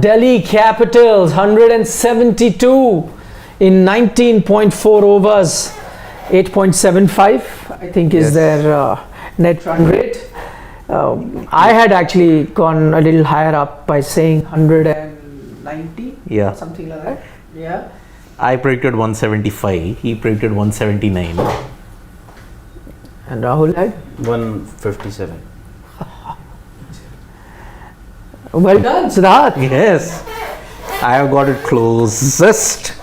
Delhi Capitals 172 in 19.4 overs. 8.75 I think is their net run rate. I had actually gone a little higher up by saying 190, something like that. Yeah. I predicted 175. He predicted 179. And Rahul had 157. Well done, Siddharth. Yes, I have got it closest.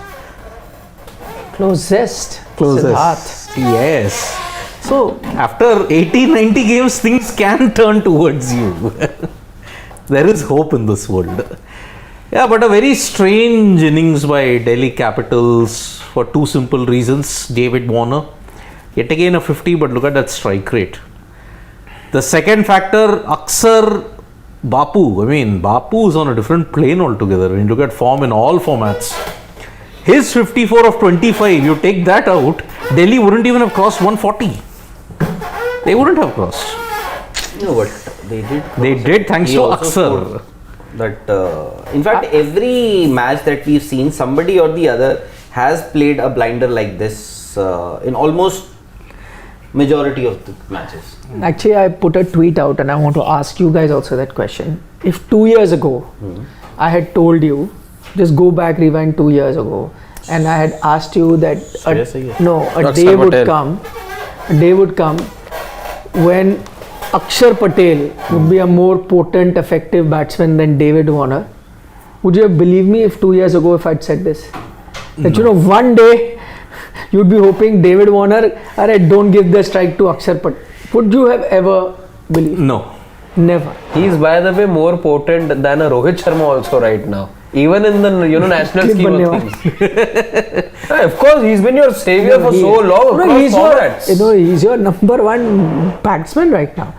Siddharth. Yes. So after 80-90 games, things can turn towards you. There is hope in this world. Yeah, but a very strange innings by Delhi Capitals for two simple reasons. David Warner, yet again a 50, but look at that strike rate. The second factor, Axar, Bapu. I mean, Bapu is on a different plane altogether. When you look at form in all formats. His 54 of 25, you take that out, Delhi wouldn't even have crossed 140. They wouldn't have crossed. No, but they did. They did, thanks to Axar. That in fact, every match that we've seen, somebody or the other has played a blinder like this in almost majority of the matches. Actually, I put a tweet out and I want to ask you guys also that question. If 2 years ago I had told you, just go back, rewind 2 years ago, and I had asked you that a day would come when Axar Patel would be a more potent, effective batsman than David Warner. Would you have believed me if 2 years ago if I'd said this? That one day you'd be hoping David Warner, don't give the strike to Axar Patel. Would you have ever believed? No. Never. He's, by the way, more potent than a Rohit Sharma also right now. Even in the national scheme of things. Of course, he's been your savior for so long. He's your number one batsman right now.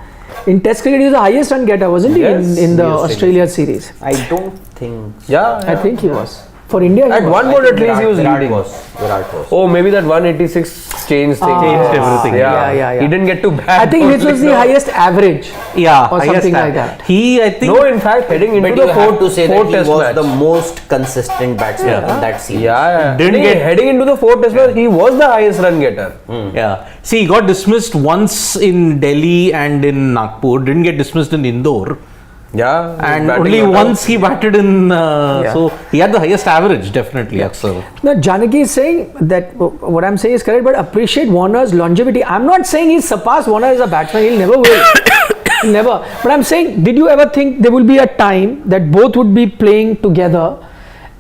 In Test cricket, he was the highest run getter, wasn't he? In the Australia series. I don't think. Yeah, I think he was. For India, at one point at least he was leading. Virat was. Oh, maybe that 186 changed everything. Yeah. He didn't get to bat. I think this was the highest average. Yeah, or something like that. I think. No, in fact, heading into the fourth test match, was the most consistent batsman in that series. Heading into the fourth test match, he was the highest run getter. Yeah. See, he got dismissed once in Delhi and in Nagpur. Didn't get dismissed in Indore. Yeah, and only once he batted in, so he had the highest average, definitely. Axar. Now, Janaki is saying that what I'm saying is correct, but appreciate Warner's longevity. I'm not saying he's surpassed Warner as a batsman, he'll never will. Never. But I'm saying, did you ever think there will be a time that both would be playing together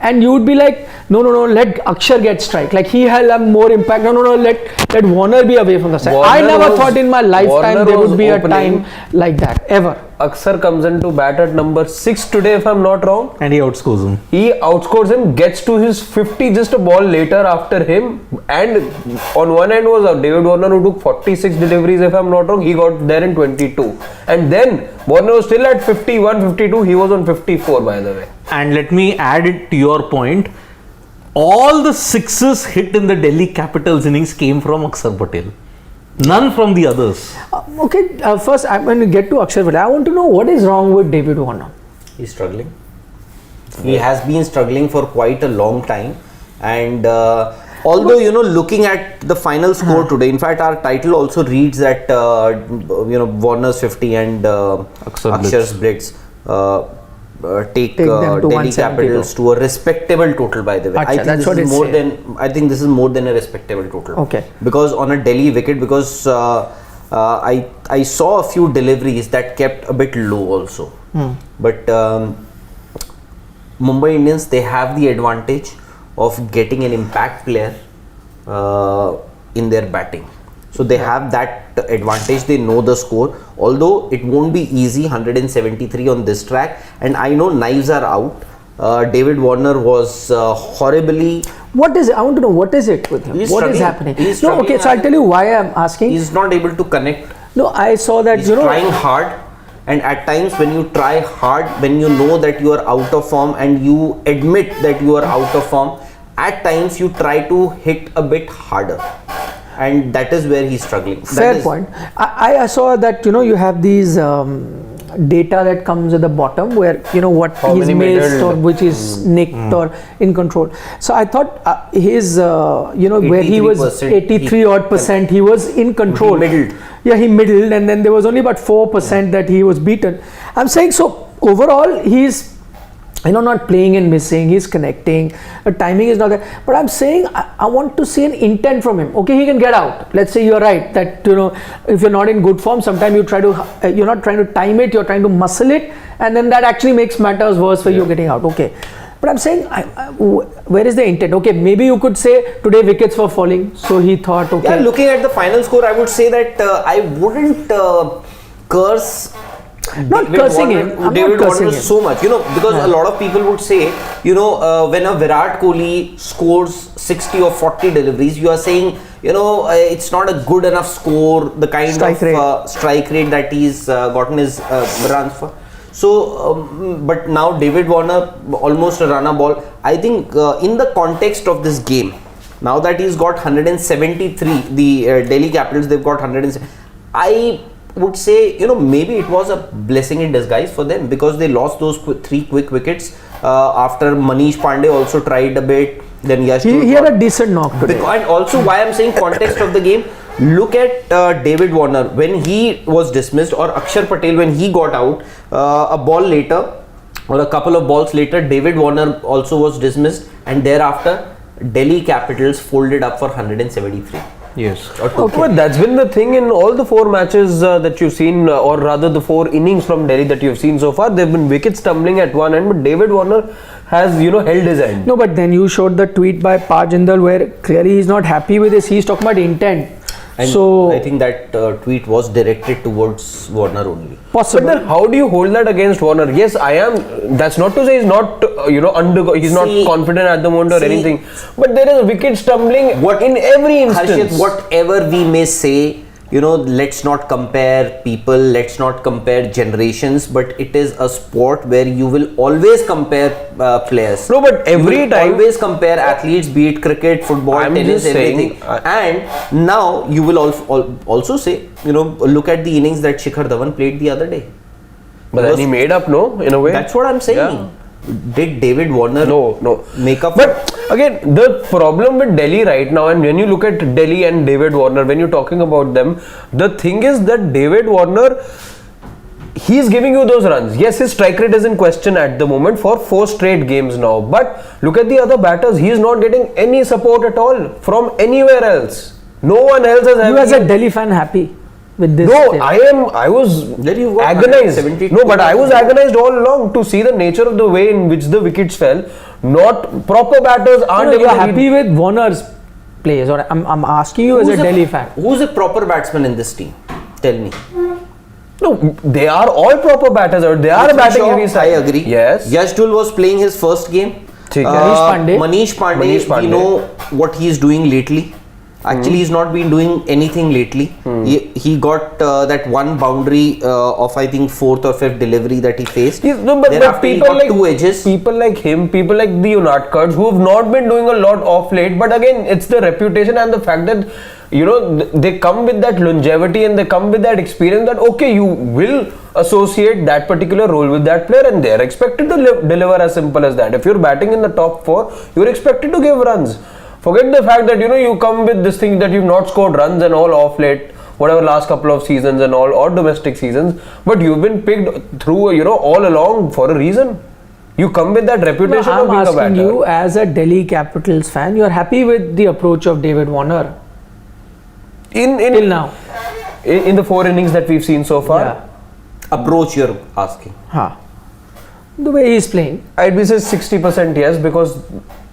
and you would be like, no, let Axar get strike. Like he will have more impact. No, let Warner be away from the side. I never thought in my lifetime there would be a time like that, ever. Axar comes into bat at number 6 today, if I'm not wrong. And he outscores him. He outscores him, gets to his 50, just a ball later after him. And on one end was David Warner, who took 46 deliveries, if I'm not wrong. He got there in 22. And then Warner was still at 51, 52. He was on 54, by the way. And let me add it to your point. All the sixes hit in the Delhi Capitals innings came from Axar Patel. None from the others. First I'm going to get to Axar Patel. I want to know what is wrong with David Warner. He's struggling. He has been struggling for quite a long time. And although, looking at the final score today, in fact, our title also reads that, Warner's 50 and Axar's blitz take Delhi Capitals to a respectable total, by the way. I think this is more than a respectable total. Okay. Because on a Delhi wicket, because I saw a few deliveries that kept a bit low also. But Mumbai Indians, they have the advantage of getting an impact player in their batting. So they have that advantage. They know the score. Although it won't be easy, 173 on this track. And I know knives are out. David Warner was horribly. What is it? I want to know what is it with him? What is happening? So I'll tell you why I'm asking. He's not able to connect. No, I saw that. He's trying hard. And at times when you try hard, when you know that you are out of form and you admit that you are out of form, at times you try to hit a bit harder. And that is where he's struggling. Fair point. I saw that, you have these data that comes at the bottom where what How he's many missed middled. or which is nicked or in control. So I thought his where he was 83%, 83 odd percent, he was in control. He middled. Yeah, he middled, and then there was only about 4% that he was beaten. I'm saying, so overall he's not playing and missing, he's connecting, the timing is not there, but I'm saying I want to see an intent from him. Okay, he can get out. Let's say you're right that if you're not in good form, sometimes you try to you're not trying to time it, you're trying to muscle it, and then that actually makes matters worse for you getting out. Okay, but I'm saying where is the intent? Okay, maybe you could say today wickets were falling, so he thought, okay. Yeah, looking at the final score, I would say that I wouldn't curse Not cursing him. I'm David not cursing Warner him. so much, because a lot of people would say, when a Virat Kohli scores 60 or 40 deliveries, you are saying, it's not a good enough score, the kind Strike of strike rate that he's gotten his runs for. So, but now David Warner, almost a run a ball. I think in the context of this game, now that he's got 173, the Delhi Capitals, they've got 170. I would say, maybe it was a blessing in disguise for them because they lost those 3 quick wickets after Manish Pandey also tried a bit. Then Yash He had a decent knock today. and also why I'm saying context of the game, look at David Warner when he was dismissed, or Axar Patel when he got out a ball later or a couple of balls later. David Warner also was dismissed, and thereafter Delhi Capitals folded up for 173. Yes. Okay. But that's been the thing in all the 4 matches that you've seen, or rather the 4 innings from Delhi that you've seen so far. They've been wickets tumbling at one end, but David Warner has, held his end. No, but then you showed the tweet by Pa Jindal where clearly he's not happy with this. He's talking about intent. And so I think that tweet was directed towards Warner only. possible. But then how do you hold that against Warner? Yes, I am. That's not to say he's not, he's not confident at the moment or anything. But there is wicket stumbling in every instance. Harshit, whatever we may say, let's not compare people, let's not compare generations, but it is a sport where you will always compare players. No, but every time. Always compare athletes, be it cricket, football, I'm tennis, just saying, everything. And now you will also say, look at the innings that Shikhar Dhawan played the other day. But then he made up, in a way. That's what I'm saying. Yeah. Did David Warner make up? But again, the problem with Delhi right now, and when you look at Delhi and David Warner, when you're talking about them, the thing is that David Warner, he's giving you those runs. Yes, his strike rate is in question at the moment for 4 straight games now. But look at the other batters. He's not getting any support at all from anywhere else. No one else has. You as a Delhi fan happy with this? No, thing? I was agonized. No, but I was agonized all along to see the nature of the way in which the wickets fell. Not proper batters aren't able You're to happy with Warner's plays, or I'm asking you as a Delhi fan. Who's a proper batsman in this team? Tell me. No, they are all proper batters out. They are a batting heavy I side. agree. Yes. Yashdul was playing his first game. Manish Pandey, we know what he is doing lately. Actually, he's not been doing anything lately. He got that one boundary of I think 4th or 5th delivery that he faced. But people like 2 edges. People like him, people like the Unatkards who have not been doing a lot off late. But again, it's the reputation and the fact that they come with that longevity and they come with that experience that okay, you will associate that particular role with that player, and they are expected to deliver. As simple as that. If you're batting in the top 4, you're expected to give runs. Forget the fact that you come with this thing that you've not scored runs and all off late, whatever last couple of seasons and all, or domestic seasons, but you've been picked through all along for a reason. You come with that reputation of being a batter. I'm asking you as a Delhi Capitals fan, you're happy with the approach of David Warner till now? In the 4 innings that we've seen so far? Yeah. Approach you're asking. The way he's playing. I'd be saying 60% yes, because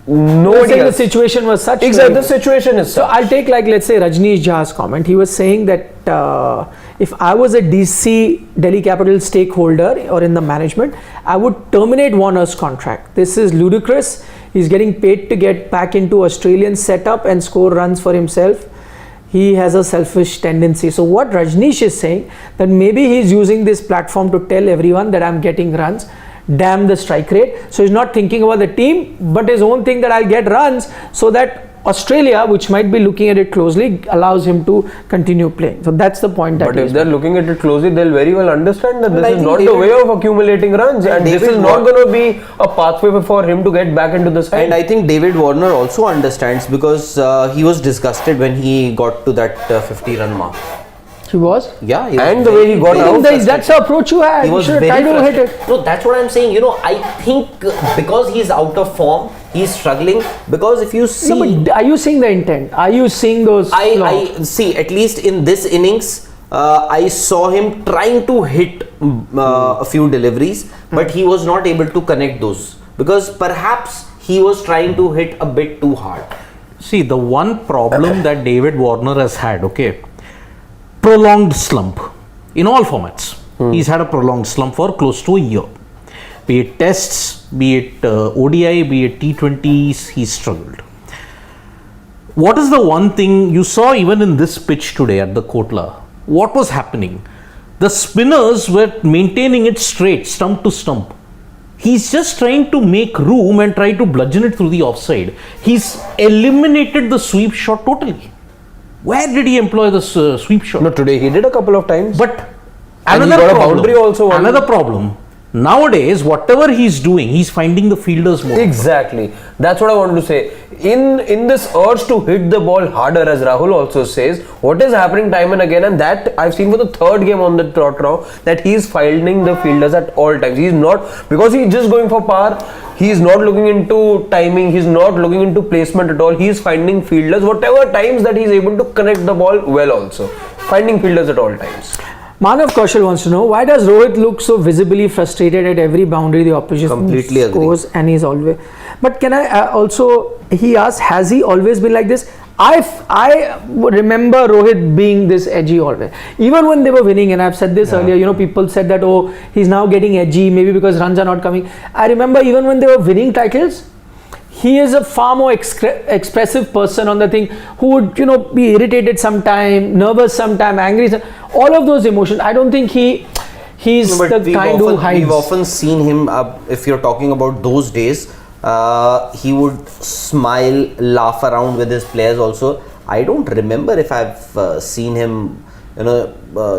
Nobody else. The situation was such. Exactly, the situation is so such. I'll take let's say Rajneesh Jha's comment. He was saying that if I was a DC Delhi Capitals stakeholder or in the management, I would terminate Warner's contract. This is ludicrous. He's getting paid to get back into Australian setup and score runs for himself. He has a selfish tendency. So what Rajneesh is saying, that maybe he's using this platform to tell everyone that I'm getting runs. Damn the strike rate. So he's not thinking about the team, but his own thing that I'll get runs so that Australia, which might be looking at it closely, allows him to continue playing. So that's the point. That But if he's they're looking at it closely, they'll very well understand that Well, I this is think not the David- way of accumulating runs, and this David is not going to be a pathway for him to get back into the side. And I think David Warner also understands, because he was disgusted when he got to that 50-run mark. He was. Yeah, he was And the way he got very out, frustrated. That's the approach you had. He You was should have very tried to hit frustrated. it. No, that's what I'm saying. I think because he's out of form, he's struggling. Because if you see, No, but are you seeing the intent? Are you seeing those? I see, at least in this innings, I saw him trying to hit a few deliveries, but he was not able to connect those, because perhaps he was trying to hit a bit too hard. See, the one problem that David Warner has had, prolonged slump in all formats. He's had a prolonged slump for close to a year. Be it tests, be it ODI, be it T20s, he's struggled. What is the one thing you saw even in this pitch today at the Kotla? What was happening? The spinners were maintaining it straight, stump to stump. He's just trying to make room and try to bludgeon it through the offside. He's eliminated the sweep shot totally. Where did he employ the sweep shot? no, today he did a couple of times. But And he another got a problem, boundary also. Another problem. Nowadays, whatever he's doing, he's finding the fielders more. Exactly. That's what I wanted to say. In this urge to hit the ball harder, as Rahul also says, what is happening time and again, and that I've seen for the third game on the trot now, that he's finding the fielders at all times. He's not, because he's just going for power, he's not looking into timing, he's not looking into placement at all. He's finding fielders, whatever times that he's able to connect the ball well also. Finding fielders at all times. Manav Kaushal wants to know, why does Rohit look so visibly frustrated at every boundary the opposition Completely agree. scores, and he's always. But can I also? He asked, has he always been like this? I remember Rohit being this edgy always. Even when they were winning, and I've said this earlier. People said that he's now getting edgy, maybe because runs are not coming. I remember even when they were winning titles, he is a far more expressive person on the thing, who would be irritated sometime, nervous sometime, angry, all of those emotions. I don't think he's No, but the kind who hides. we've often seen him, if you're talking about those days, he would smile, laugh around with his players also. I don't remember if I've seen him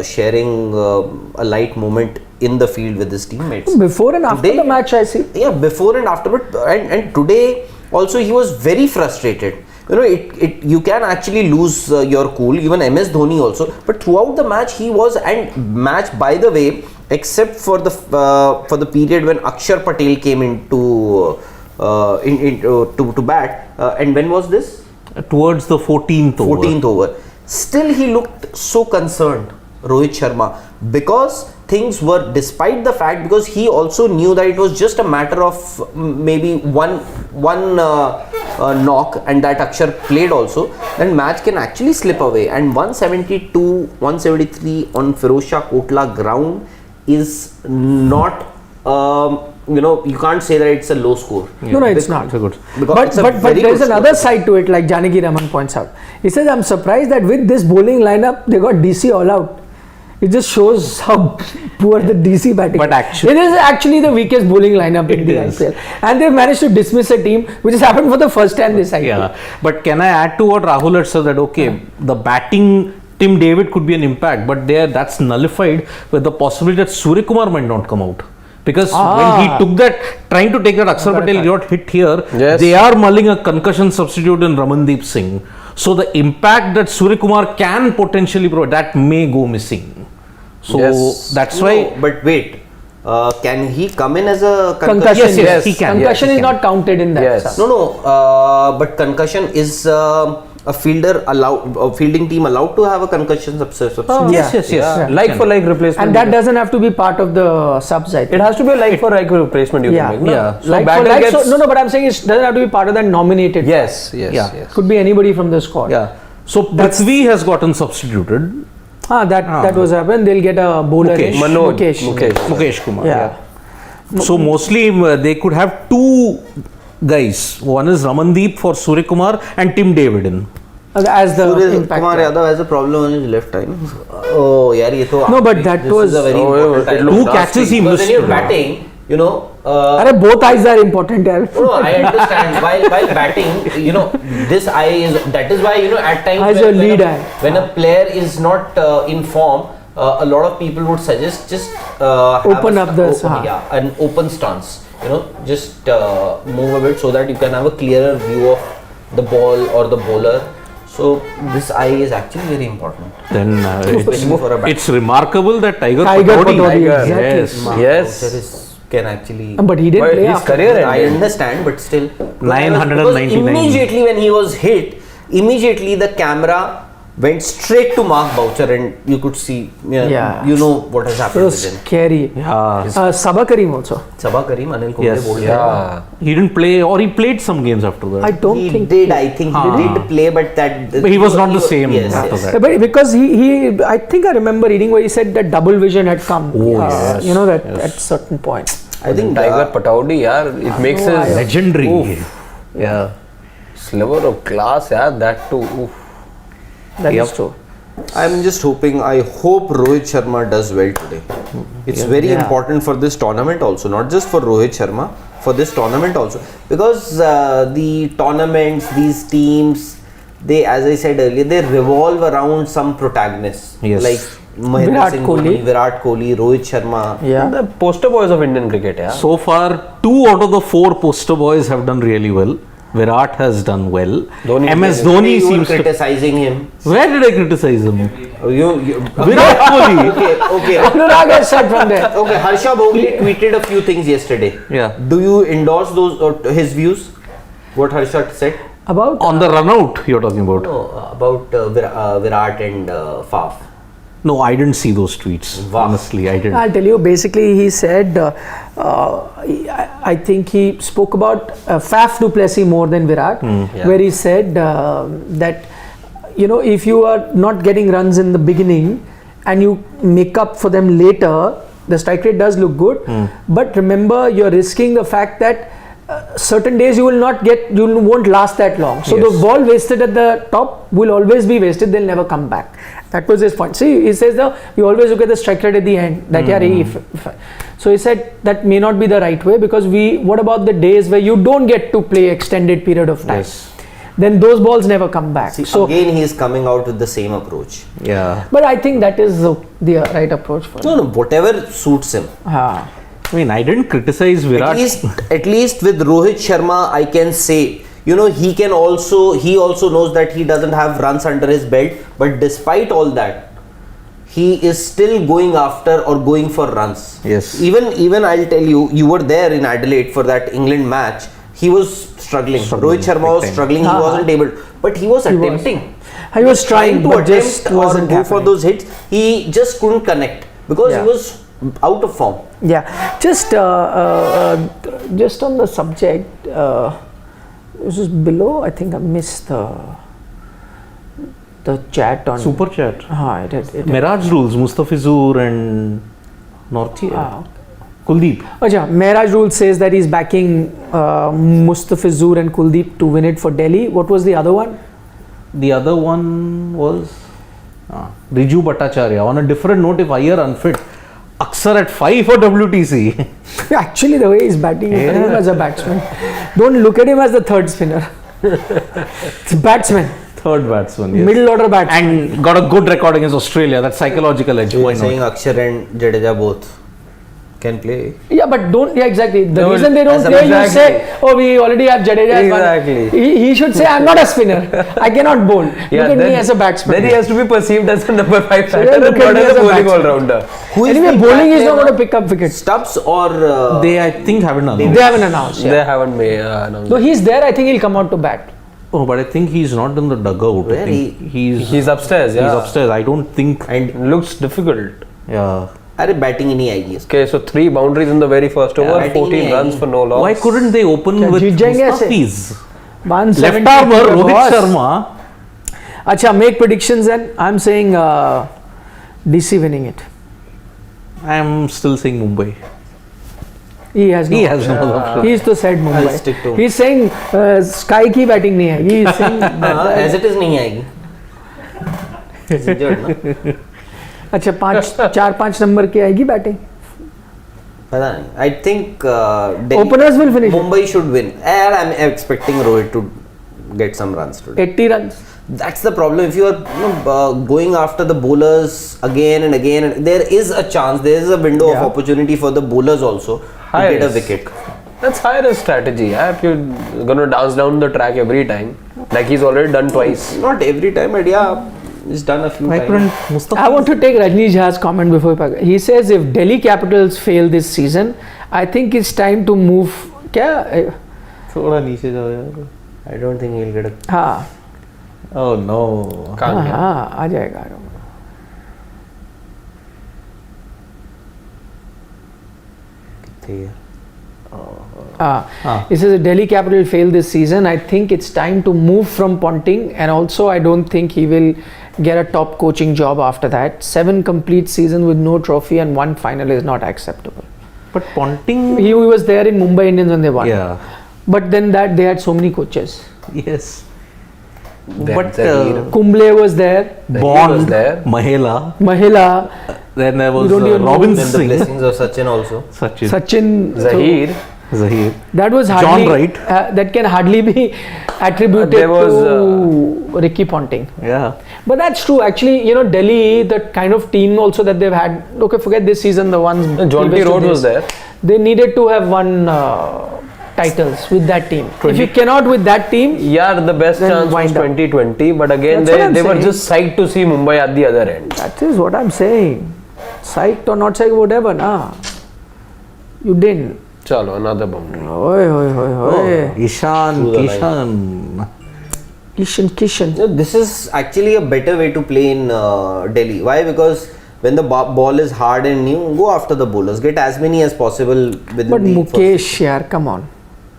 sharing a light moment in the field with his teammates. Before and after the match, I see. Yeah, before and after, but and today also he was very frustrated. You can actually lose your cool, even MS Dhoni also, but throughout the match he was, and match, by the way, except for the period when Axar Patel came into to bat, and when was this? Towards the 14th over. 14th over. Still he looked so concerned, Rohit Sharma, because things were, despite the fact, because he also knew that it was just a matter of maybe one knock, and that Axar played also, then match can actually slip away. And 172, 173 on Firozshah Kotla ground is not, you can't say that it's a low score. No, it's not. It's a good. Because But there's another side to it, like Janaki Raman points out. He says, I'm surprised that with this bowling lineup, they got DC all out. It just shows how poor the DC batting But is. actually, it is actually the weakest bowling lineup in the IPL. And they've managed to dismiss a team which has happened for the first time this IPL. Yeah, but can I add to what Rahul had said, that the batting, Tim David could be an impact, but that's nullified with the possibility that Surya Kumar might not come out. Because when he took that, trying to take that Axar Patel got hit here, they are mulling a concussion substitute in Ramandeep Singh. So the impact that Surya Kumar can potentially provide, that may go missing. So that's why. No, but wait, can he come in as a Concussion, Yes, he can. Concussion Yes, he is can. not counted in that. Yes. No, but concussion is a fielding team allowed to have a concussion substitute? Yes. Like for like replacement. And that doesn't have to be part of the subs, I think. It has to be a like for like replacement you can make. No? Yeah. So Like for batter like, gets. no, but I'm saying it doesn't have to be part of that nominated. Yes. Could be anybody from the squad. Yeah. So Prithvi has gotten substituted. That was happened. They'll get a bowler. Mukesh Kumar. Yeah. So mostly they could have two guys. One is Ramandeep for Surya Kumar and Tim David in. As the Surya impact. Kumar Yadav has a problem on his left eye. Oh, yaar, ye to No, but that this was is a very important time. Two catches he Because missed. when you're batting, you know. Arey, both eyes are important, yaar. No, I understand. While batting, you know, this eye that is why, you know, at times Eyes are lead eye. when a player is not in form, a lot of people would suggest just Open up an open stance. You know, just move a bit so that you can have a clearer view of the ball or the bowler. So this eye is actually very important. Then Especially for a batsman. it's remarkable that Tiger Patodi, yes. exactly. Yes. Can actually. But he didn't But play his after. career I ended. understand, but still. 999. Because immediately when he was hit, immediately the camera went straight to Mark Boucher, and you could see, Yeah. you know what has It happened was with him. scary. Yeah. Sabah Karim also. Sabah Karim, Anil Kumble Yes. bowled Yeah. He didn't play, or he played some games after that. I don't He think. did, I think he did play, but But he was not the same Yes, after yes. that. But because I think I remember reading where he said that double vision had come. Oh, yes. You know that Yes. at certain point. I think Tiger Patodi, yeah, it makes no, his Legendary. Oof. Yeah. sliver of glass, yeah, that too. Oof. That is Yep. true. I'm just hoping, I hope Rohit Sharma does well today. It's very Yeah. important for this tournament also, not just for Rohit Sharma, for this tournament also. Because the tournaments, these teams, they, as I said earlier, they revolve around some protagonists. Yes. Like Mahendra Virat Singh Kohli. Dhoni, Virat Kohli, Rohit Sharma. Yeah. The poster boys of Indian cricket, yeah. So far, 2 out of the 4 poster boys have done really well. Virat has done well. Dhoni MS is Dhoni You were seems to. criticizing him. Where did I criticize him? You Virat Kohli. okay. Anurag has said from there. Okay, Harsha Bhogli tweeted a few things yesterday. Yeah. Do you endorse those or his views? What Harsha said? About On the run out, you're talking about. No, about Virat and Faf. No, I didn't see those tweets. Wow. Honestly, I didn't. I'll tell you, basically he said, I think he spoke about Faf du Plessis more than Virat, where he said that, you know, if you are not getting runs in the beginning and you make up for them later, the strike rate does look good. But remember, you're risking the fact that certain days you won't last that long. So Yes. the ball wasted at the top will always be wasted, they'll never come back. That was his point. See, he says you always look at the strike rate at the end. That so he said that may not be the right way, because what about the days where you don't get to play extended period of time? Yes. Then those balls never come back. See, So again, he is coming out with the same approach. Yeah. but I think that is the right approach for him. No, whatever suits him. Ah. I mean, I didn't criticize Virat. At least with Rohit Sharma, I can say, you know, he also knows that he doesn't have runs under his belt, but despite all that, he is still going after or going for runs. Yes. Even I'll tell you, you were there in Adelaide for that England match. He was struggling. Rohit Sharma was big time. struggling. He wasn't able, but he was attempting. He was trying, but just attempt or wasn't go for happening. those hits. He just couldn't connect because Yeah. he was out of form. Yeah, just on the subject, this is below. I think I missed the chat on Super chat. it Mirage rules, Mustafizur and Northier. Kuldeep. Acha, Mehraj Rule says that he's backing Mustafizur and Kuldeep to win it for Delhi. What was the other one? The other one was Riju Bhattacharya. On a different note, if I hear unfit, Axar at 5 for WTC. Actually, the way he's batting, look at him as a batsman. Don't look at him as the third spinner. It's batsman, Third batsman, yes. middle order batsman. And got a good record against Australia. That psychological edge. You Why were saying not? Axar and Jadeja both can play. Yeah, but don't. Yeah, exactly. The No, reason they don't as a play, you exactly. say, "Oh, we already have Jadeja." as one." Exactly. He should say, "I'm not a spinner. I cannot bowl. Look at me as a batsman." Then he has to be perceived as a number 5 So then batter, look and at not me as as a a bowling batsman. all-rounder. Who is Anyway, the bowling is back not player going to pick up wickets. Stubbs or They, I think, haven't announced. They haven't announced. They haven't made announced. Though he's there, I think he'll come out to bat. Oh, but I think he's not in the dugout. Where I think he's He's upstairs, yeah. He's upstairs. I don't think. and Looks difficult. Yeah. अरे batting ही नहीं आएगी इसको. Okay, so 3 boundaries in the very first over, batting 14 nahi runs aayegi. for no loss. Why couldn't they open क्या with जीत जाएंगे ऐसे? Mustafiz? 170 Left armour to Rohit boss. Sharma. Acha, make predictions and I'm saying DC winning it. I am still saying Mumbai. He has no. He has no other option. He's to said Mumbai. I'll stick to- He's saying Sky की batting नहीं है. He's saying As it is नहीं आएगी. Injured ना. अच्छा 4-5 number की आएगी batting. पता नहीं. I think Openers will finish it. Mumbai should win. And I'm expecting Rohit to get some runs today. 80 runs. That's the problem. If you are going after the bowlers again and again, there is a chance, there is a window of opportunity for the bowlers also to get a wicket. That's high risk strategy. If you're gonna dance down the track every time, like he's already done twice. Not every time, but yeah, he's done a few times. I want to take Rajnish Jha's comment before he says if Delhi Capitals fail this season, I think it's time to move. क्या? थोड़ा नीचे जाओ यार. I don't think he'll get a. हाँ. Oh no. हाँ, आ जाएगा. He says if Delhi Capital fail this season, I think it's time to move from Ponting, and also I don't think he will get a top coaching job after that. 7 complete seasons with no trophy and 1 final is not acceptable. But Ponting. He was there in Mumbai Indians when they won. Yeah. But then that they had so many coaches. Yes. But Kumble was there. Bond was there. Mahila. Then there was You don't even know Robin Then the Singh. blessings of Sachin also. Sachin. Zahir. Zahir. That was John hardly. Wright. That can hardly be attributed There was, to Ricky Ponting. Yeah. But that's true. Actually, you know, Delhi, the kind of team also that they've had. Okay, forget this season. The ones. John T. Rhodes was there. They needed to have won titles with that team. If you cannot with that team. Yeah, the best Then chance was wind up. 2020, but again That's what I'm they were saying. just psyched to see Mumbai at the other end. That is what I'm saying. Psyched or not psyched, whatever, nah. You didn't. Chalo, another boundary. Oi. Ishan, Through the Kishan. Kishan. No, this is actually a better way to play in Delhi. Why? Because when the ball is hard and new, go after the bowlers. Get as many as possible within But the Mukesh, yaar, come on.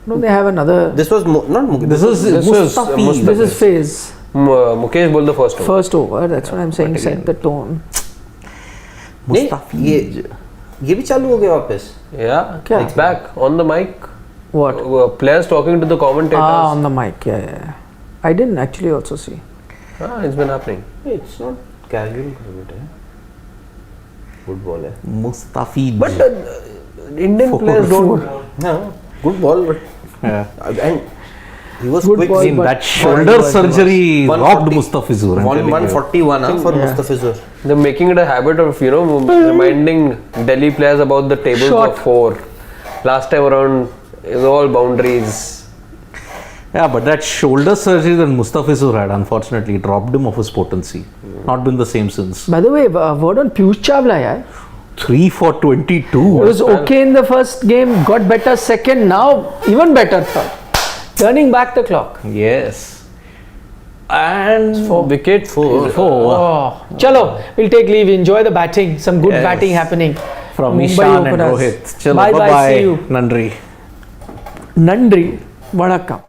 Don't they have another? This was not Mukesh. This was Mustafi. This is Faiz. Mukesh bowled the first over. First over, that's what I'm saying. Set the tone. नहीं, ये भी चालू हो गया वापस. Yeah, क्या? it's back on the mic. What? Players talking to the commentators. On the mic. Yeah. I didn't actually also see. It's been happening. It's not casual cricket. Football है. Mustafi. But Indian players don't. No, good ball, but and he was Good quick. ball, In but- That shoulder surgery robbed Mustafizur. I'm telling you. 141 for Yeah. Mustafizur. They're making it a habit of, reminding Delhi players about the tables Short. of 4. Last time around, it was all boundaries. Yeah, but that shoulder surgery that Mustafizur had, unfortunately, it robbed him of his potency. Not been the same since. By the way, word on Piyush Chawla, yaar. 3 for 22. It was okay in the first game, got better second, now even better third. Turning back the clock. Yes. And Wicket 4. Oh, chalo, we'll take leave. Enjoy the batting. Some good Yes. batting happening. from Mumbai Ishan and openers. Rohit. Chalo, Bye bye. bye-bye. See you. Nandri. Nandri. Vanakkam.